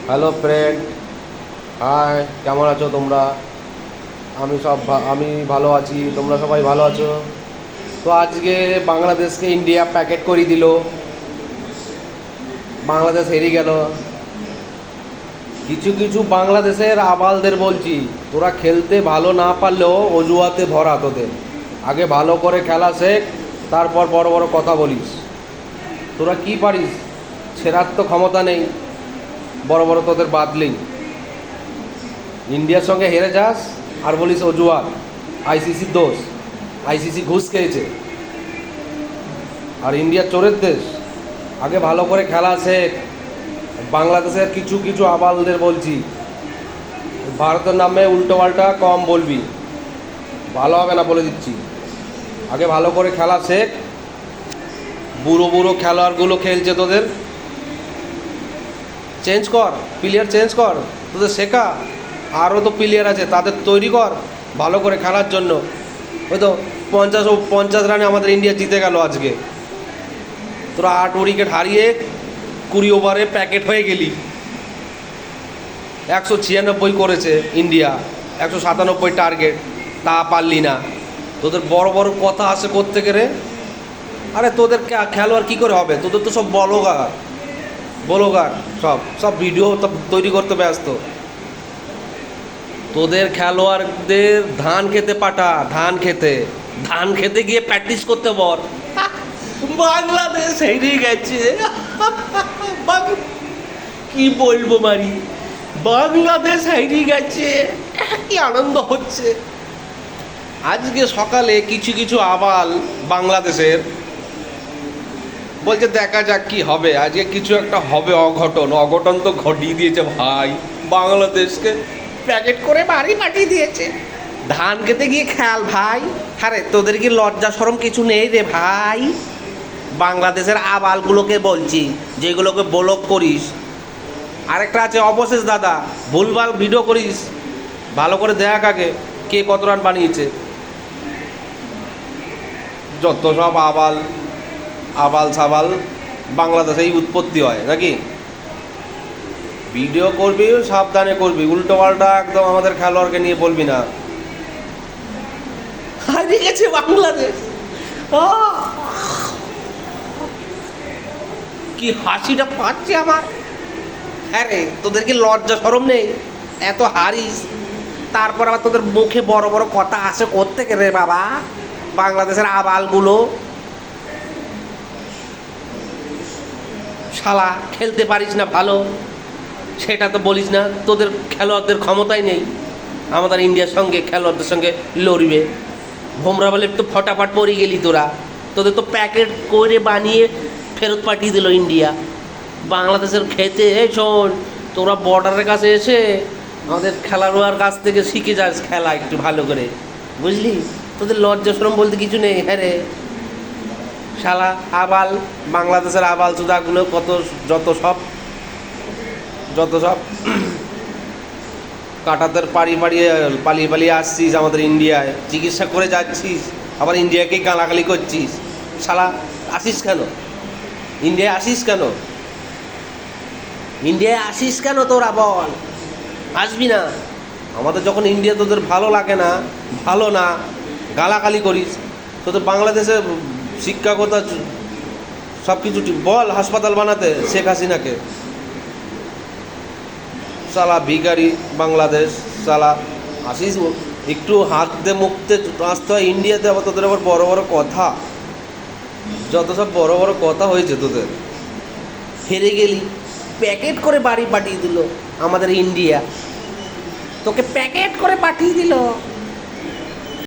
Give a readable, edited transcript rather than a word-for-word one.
Hello friend, high, কেমন আছো তোমরা? আমি ভালো আছি, তোমরা সবাই ভালো আছো? তো আজকে বাংলাদেশকে ইন্ডিয়া প্যাকেট করে দিল, বাংলাদেশ হেরে গেল। কিছু কিছু বাংলাদেশের আবালদের বলছি, তোরা খেলতে ভালো না পারলেও অজুহাতে ভরা তোদের। আগে ভালো করে খেলা শেখ, তারপর বড় বড় কথা বলিস। তোরা কি পারিস? ছেড়ার তো ক্ষমতা নেই, বড় বড় তোদের বাদলিং। ইন্ডিয়ার সঙ্গে হেরে যাস আর বলিস অজুহাত, আইসিসির দোষ, আইসিসি ঘুষ খেয়েছে। আর ইন্ডিয়া চোরের দেশ। আগে ভালো করে খেলা শেখ। বাংলাদেশের কিছু কিছু আবালদের বলছি, ভারতের নামে উল্টো পাল্টা কম বলবি, ভালো হবে না বলে দিচ্ছি। আগে ভালো করে খেলা শেখ। বুড়ো বুড়ো খেলোয়াড়গুলো খেলছে, তোদের চেঞ্জ কর, প্লেয়ার চেঞ্জ কর, তোদের শেখা। আরও তো প্লেয়ার আছে, তাদের তৈরি কর ভালো করে খেলার জন্য। ওই তো 50 রানে আমাদের ইন্ডিয়া জিতে গেল আজকে। তোরা 8 উইকেট হারিয়ে 20 ওভারে প্যাকেট হয়ে গেলি। 196 করেছে ইন্ডিয়া, 197 টার্গেট, তা পারলি না। তোদের বড় বড় কথা আসে কোত্থেকে রে? আরে তোদের খেলোয়াড় কী করে হবে? তোদের তো সব বলগার বলগার, সব সব ভিডিও তৈরি করতে ব্যস্ত। তোদের খেলোয়াড়দের ধান খেতে পাঠা, ধান খেতে গিয়ে প্র্যাকটিস করতে বল। বাংলাদেশ হেরে গেছে। কি বলবো মারি, বাংলাদেশ হেরে গেছে, কি আনন্দ হচ্ছে। আজকে সকালে কিছু কিছু আবাল বাংলাদেশের বলছে দেখা যাক কি হবে, আজকে কিছু একটা হবে, অঘটন তো ঘটিয়ে দিয়েছে ভাই। বাংলাদেশকে প্যাকেট করে বাড়ি পাঠিয়ে দিয়েছে। ধান খেতে গিয়ে খেয়াল ভাই। আরে তোদের কি লজ্জা শরম কিছু নেই রে ভাই? বাংলাদেশের আবালগুলোকে বলছি, যেগুলোকে ব্লক করিস। আরেকটা আছে অবশেষ দাদা, ভুলভাল ভিডিও করিস, ভালো করে দেখ আগে কে কত রান বানিয়েছে। যত সব আবাল সাবাল বাংলাদেশেই উৎপত্তি হয় নাকি? ভিডিও করবি সাবধানে করবি, উল্টো পাল্টা একদম আমাদের খেলোয়াড়কে নিয়ে বলবি না। হারিয়ে গেছে বাংলাদেশ। কি হাসিটা পাচ্ছে আমার। হ্যাঁ রে, তোদের কি লজ্জা শরম নেই? এত হারিস, তারপর আবার তোদের মুখে বড় বড় কথা আসে কোত্থেকে রে বাবা? বাংলাদেশের আবালগুলো শালা খেলতে পারিস না ভালো, সেটা তো বলিস না। তোদের খেলোয়াড়দের ক্ষমতাই নেই আমাদের ইন্ডিয়ার সঙ্গে খেলোয়াড়দের সঙ্গে লড়বে। বুমরা বলে তো ফটাফট পড়ে গেলি তোরা। তোদের তো প্যাকেট করে বানিয়ে ফেরত পাঠিয়ে দিল ইন্ডিয়া। বাংলাদেশের খেতে শোন, তোরা বর্ডারের কাছে এসে আমাদের খেলোয়াড় কাছ থেকে শিখে যাস খেলা একটু ভালো করে, বুঝলি? তোদের লজ্জা শরম বলতে কিছু নেই। হ্যাঁ রে শালা আবাল, বাংলাদেশের আবাল চুদাগুলো কত, যত সব কাটাতের পালিয়ে আসছিস আমাদের ইন্ডিয়ায়, চিকিৎসা করে যাচ্ছিস, আবার ইন্ডিয়াকেই গালাগালি করছিস। শালা আসিস কেন? ইন্ডিয়ায় আসিস কেন তোরা বল? আসবি না। আমাদের যখন ইন্ডিয়া তোদের ভালো লাগে না, ভালো না, গালাগালি করিস। তোদের বাংলাদেশে শিক্ষাগতা সব কিছু বল, হাসপাতাল বানাতে শেখ হাসিনাকে। সালা ভিখারি বাংলাদেশ, সালা আসিস একটু হাতে মুখতে আসতে হয় ইন্ডিয়াতে, আবার তোদের আবার বড় বড় কথা, যত সব বড় বড় কথা হয়েছে তোদের। হেরে গেলি, প্যাকেট করে বাড়ি পাঠিয়ে দিল আমাদের ইন্ডিয়া, তোকে প্যাকেট করে পাঠিয়ে দিল।